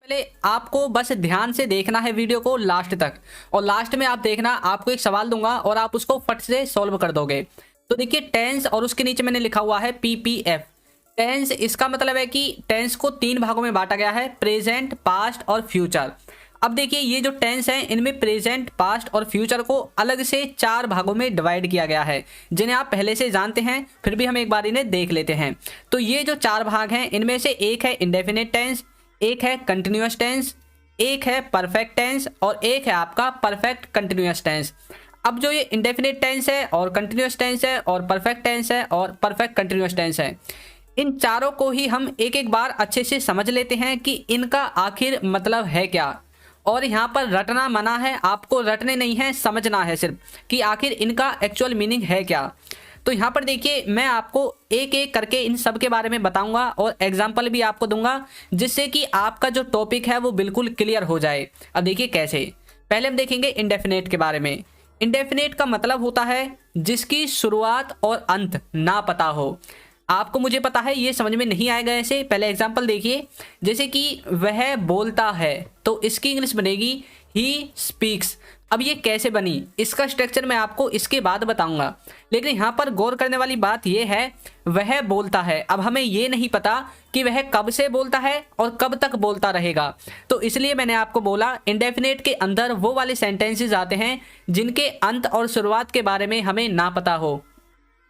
पहले आपको बस ध्यान से देखना है वीडियो को लास्ट तक, और लास्ट में आप देखना, आपको एक सवाल दूंगा और आप उसको फट से सॉल्व कर दोगे। तो देखिए टेंस, और उसके नीचे मैंने लिखा हुआ है पीपीएफ। टेंस, इसका मतलब है कि टेंस को 3 भागों में बांटा गया है, प्रेजेंट, पास्ट और फ्यूचर। अब देखिए ये जो टेंस है इनमें प्रेजेंट, पास्ट और फ्यूचर को अलग से 4 भागों में डिवाइड किया गया है, जिन्हें आप पहले से जानते हैं, फिर भी हम एक बार इन्हें देख लेते हैं। तो ये जो 4 भाग हैं इनमें से एक है इंडेफिनिट टेंस, एक है कंटिन्यूअस टेंस, एक है परफेक्ट टेंस और एक है आपका परफेक्ट कंटिन्यूअस टेंस। अब जो ये इंडेफिनिट टेंस है और कंटिन्यूअस टेंस है और परफेक्ट टेंस है और परफेक्ट कंटिन्यूअस टेंस है, इन चारों को ही हम एक एक बार अच्छे से समझ लेते हैं कि इनका आखिर मतलब है क्या। और यहाँ पर रटना मना है, आपको रटने नहीं है, समझना है सिर्फ कि आखिर इनका एक्चुअल मीनिंग है क्या। तो यहाँ पर देखिए मैं आपको एक एक करके इन सब के बारे में बताऊंगा और एग्जाम्पल भी आपको दूंगा, जिससे कि आपका जो टॉपिक है वो बिल्कुल क्लियर हो जाए। अब देखिए कैसे। पहले हम देखेंगे इंडेफिनेट के बारे में। इंडेफिनेट का मतलब होता है जिसकी शुरुआत और अंत ना पता हो। आपको मुझे पता है ये समझ में नहीं आएगा ऐसे। पहले एग्जाम्पल देखिए, जैसे कि वह बोलता है, तो इसकी इंग्लिश बनेगी ही स्पीक्स। अब ये कैसे बनी, इसका स्ट्रक्चर मैं आपको इसके बाद बताऊंगा, लेकिन यहाँ पर गौर करने वाली बात यह है, वह बोलता है। अब हमें ये नहीं पता कि वह कब से बोलता है और कब तक बोलता रहेगा, तो इसलिए मैंने आपको बोला इंडेफिनेट के अंदर वो वाले सेंटेंसेस आते हैं जिनके अंत और शुरुआत के बारे में हमें ना पता हो।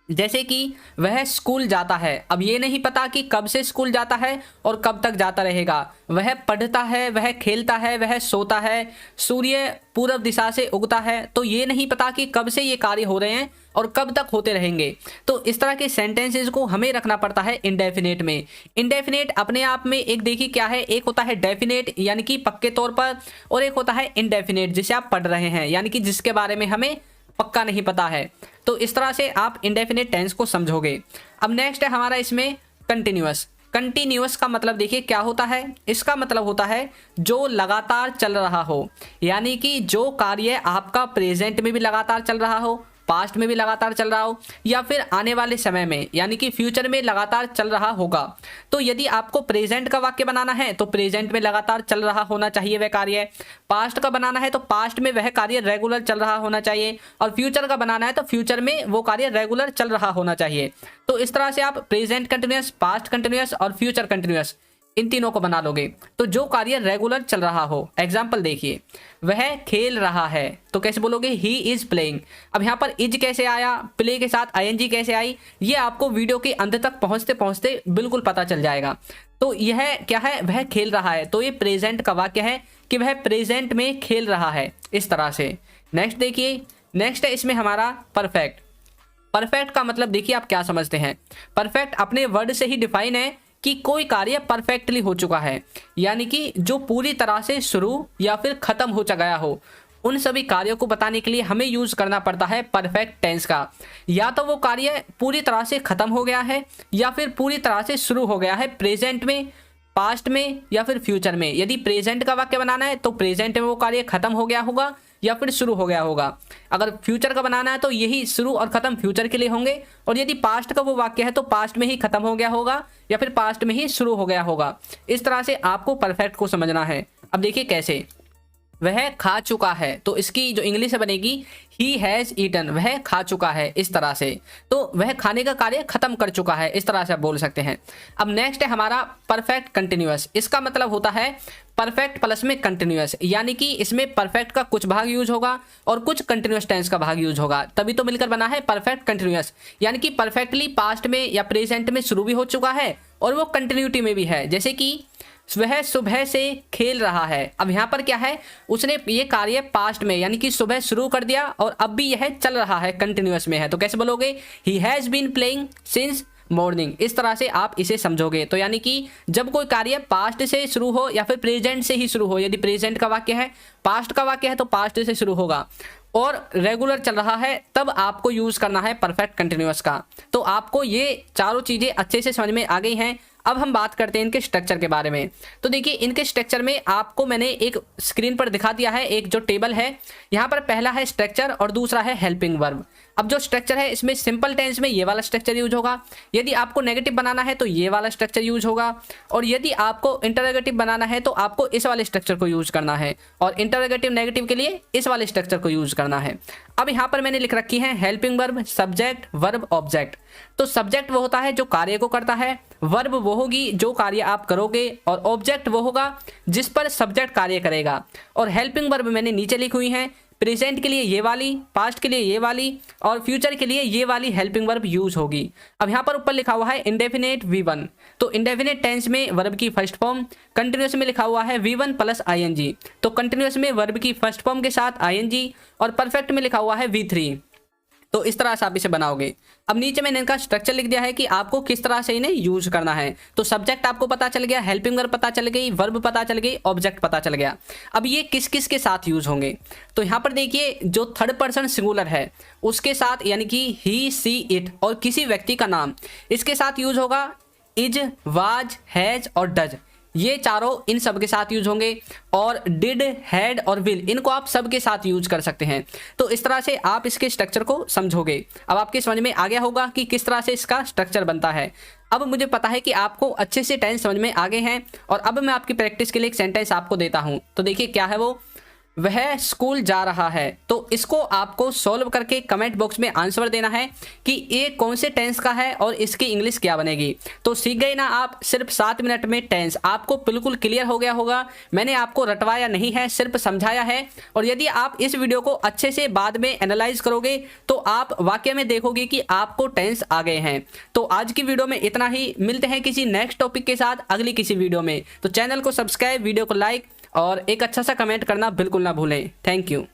जैसे कि वह स्कूल जाता है, अब ये नहीं पता कि कब से स्कूल जाता है और कब तक जाता रहेगा। वह पढ़ता है, वह खेलता है, वह सोता है, सूर्य पूर्व दिशा से उगता है, तो ये नहीं पता कि कब से ये कार्य हो रहे हैं और कब तक होते रहेंगे। तो इस तरह के सेंटेंसेस को हमें रखना पड़ता है इंडेफिनेट में। इंडेफिनेट अपने आप में एक देखिए क्या है, एक होता है डेफिनेट यानी कि पक्के तौर पर, और एक होता है इंडेफिनेट जिसे आप पढ़ रहे हैं, यानी कि जिसके बारे में हमें पक्का नहीं पता है। तो इस तरह से आप इंडेफिनिट टेंस को समझोगे। अब नेक्स्ट है हमारा इसमें कंटिन्यूअस। कंटिन्यूअस का मतलब देखिए क्या होता है, इसका मतलब होता है जो लगातार चल रहा हो, यानी कि जो कार्य आपका प्रेजेंट में भी लगातार चल रहा हो, पास्ट में भी लगातार चल रहा हो, या फिर आने वाले समय में यानी कि फ्यूचर में लगातार चल रहा होगा। तो यदि आपको प्रेजेंट का वाक्य बनाना है तो प्रेजेंट में लगातार चल रहा होना चाहिए वह कार्य, पास्ट का बनाना है तो पास्ट में वह कार्य रेगुलर चल रहा होना चाहिए, और फ्यूचर का बनाना है तो फ्यूचर में वो कार्य रेगुलर चल रहा होना चाहिए। तो इस तरह से आप प्रेजेंट कंटिन्यूअस, पास्ट कंटिन्यूअस और फ्यूचर कंटिन्यूअस इन तीनों को बना लोगे तो जो कार्य रेगुलर चल रहा हो। एग्जाम्पल देखिए, वह खेल रहा है, तो कैसे बोलोगे, ही इज प्लेइंग। अब यहाँ पर इज कैसे आया, प्ले के साथ आईएनजी कैसे आई, ये आपको वीडियो के अंत तक पहुंचते पहुंचते बिल्कुल पता चल जाएगा। तो यह क्या है, वह खेल रहा है, तो ये प्रेजेंट का वाक्य है कि वह प्रेजेंट में खेल रहा है, इस तरह से। नेक्स्ट देखिए, नेक्स्ट है इसमें हमारा परफेक्ट। परफेक्ट का मतलब देखिए आप क्या समझते हैं। परफेक्ट अपने वर्ड से ही डिफाइन है कि कोई कार्य परफेक्टली हो चुका है, यानी कि जो पूरी तरह से शुरू या फिर खत्म हो गया हो। उन सभी कार्यों को बताने के लिए हमें यूज करना पड़ता है परफेक्ट टेंस का। या तो वो कार्य पूरी तरह से खत्म हो गया है या फिर पूरी तरह से शुरू हो गया है, प्रेजेंट में, पास्ट में या फिर फ्यूचर में। यदि प्रेजेंट का वाक्य बनाना है तो प्रेजेंट में वो कार्य खत्म हो गया होगा या फिर शुरू हो गया होगा। अगर फ्यूचर का बनाना है तो यही शुरू और खत्म फ्यूचर के लिए होंगे, और यदि पास्ट का वो वाक्य है तो पास्ट में ही खत्म हो गया होगा या फिर पास्ट में ही शुरू हो गया होगा। इस तरह से आपको परफेक्ट को समझना है। अब देखिए कैसे, वह खा चुका है, तो इसकी जो इंग्लिश बनेगी ही हैज ईटन, वह खा चुका है, इस तरह से। तो वह खाने का कार्य खत्म कर चुका है, इस तरह से आप बोल सकते हैं। अब नेक्स्ट है हमारा परफेक्ट कंटिन्यूअस। इसका मतलब होता है परफेक्ट प्लस में कंटिन्यूअस, यानी कि इसमें परफेक्ट का कुछ भाग यूज होगा और कुछ कंटिन्यूअस टेंस का भाग यूज होगा, तभी तो मिलकर बना है परफेक्ट कंटिन्यूअस। यानी कि परफेक्टली पास्ट में या प्रेजेंट में शुरू भी हो चुका है और वो कंटिन्यूटी में भी है। जैसे कि वह सुबह से खेल रहा है, अब यहाँ पर क्या है, उसने ये कार्य पास्ट में यानी कि सुबह शुरू कर दिया और अब भी यह चल रहा है, कंटिन्यूअस में है, तो कैसे बोलोगे, he has been playing since morning. इस तरह से आप इसे समझोगे। तो यानी कि जब कोई कार्य पास्ट से शुरू हो या फिर प्रेजेंट से ही शुरू हो, यदि प्रेजेंट का वाक्य है, पास्ट का वाक्य है तो पास्ट से शुरू होगा और रेगुलर चल रहा है, तब आपको यूज करना है परफेक्ट कंटिन्यूअस का। तो आपको ये चारों चीजें अच्छे से समझ में आ गई हैं। अब हम बात करते हैं इनके स्ट्रक्चर के बारे में। तो देखिए इनके स्ट्रक्चर में आपको मैंने एक स्क्रीन पर दिखा दिया है, एक जो टेबल है यहाँ पर, पहला है स्ट्रक्चर और दूसरा है हेल्पिंग वर्ब। अब जो स्ट्रक्चर है इसमें सिंपल टेंस में ये वाला स्ट्रक्चर यूज होगा, यदि आपको नेगेटिव बनाना है तो ये वाला स्ट्रक्चर यूज होगा, और यदि आपको इंटरोगेटिव बनाना है तो आपको इस वाले स्ट्रक्चर को यूज करना है, और इंटरोगेटिव नेगेटिव के लिए इस वाले स्ट्रक्चर को यूज करना है। अब यहाँ पर मैंने लिख रखी है helping verb, subject, verb, object. तो सब्जेक्ट वो होता है जो कार्य को करता है, वर्ब वो होगी जो कार्य आप करोगे, और ऑब्जेक्ट वो होगा जिस पर सब्जेक्ट कार्य करेगा। और हेल्पिंग वर्ब मैंने नीचे लिखी हुई है, प्रेजेंट के लिए ये वाली, पास्ट के लिए ये वाली, और फ्यूचर के लिए ये वाली हेल्पिंग वर्ब यूज होगी। अब यहाँ पर ऊपर लिखा हुआ है इंडेफिनेट V1, तो इंडेफिनेट टेंस में वर्ब की फर्स्ट फॉर्म, कंटिन्यूअस में लिखा हुआ है V1 प्लस ING, तो कंटिन्यूअस में वर्ब की फर्स्ट फॉर्म के साथ ING, और परफेक्ट में लिखा हुआ है V3। तो इस तरह से आप इसे बनाओगे। अब नीचे मैंने इनका स्ट्रक्चर लिख दिया है कि आपको किस तरह से इन्हें यूज करना है। तो सब्जेक्ट आपको पता चल गया, हेल्पिंग वर्ब पता चल गई, वर्ब पता चल गई, ऑब्जेक्ट पता चल गया। अब ये किस किस के साथ यूज होंगे, तो यहाँ पर देखिए जो थर्ड पर्सन सिंगुलर है उसके साथ, यानी कि ही, सी, इट, और किसी व्यक्ति का नाम, इसके साथ यूज होगा इज, वाज, हैज और डज। ये चारों इन सब के साथ यूज होंगे, और डिड, हैड और विल, इनको आप सब के साथ यूज कर सकते हैं। तो इस तरह से आप इसके स्ट्रक्चर को समझोगे। अब आपके समझ में आ गया होगा कि किस तरह से इसका स्ट्रक्चर बनता है। अब मुझे पता है कि आपको अच्छे से टेंस समझ में आ गए हैं, और अब मैं आपकी प्रैक्टिस के लिए एक सेंटेंस आपको देता हूं। तो देखिए क्या है वो, वह स्कूल जा रहा है। तो इसको आपको सॉल्व करके कमेंट बॉक्स में आंसर देना है कि ये कौन से टेंस का है और इसकी इंग्लिश क्या बनेगी। तो सीख गए ना आप, सिर्फ 7 मिनट में टेंस आपको बिल्कुल क्लियर हो गया होगा। मैंने आपको रटवाया नहीं है, सिर्फ समझाया है। और यदि आप इस वीडियो को अच्छे से बाद में एनालाइज करोगे तो आप वाकई में देखोगे कि आपको टेंस आ गए हैं। तो आज की वीडियो में इतना ही, मिलते हैं किसी नेक्स्ट टॉपिक के साथ अगली किसी वीडियो में। तो चैनल को सब्सक्राइब, वीडियो को लाइक और एक अच्छा सा कमेंट करना बिल्कुल ना भूलें। Thank you.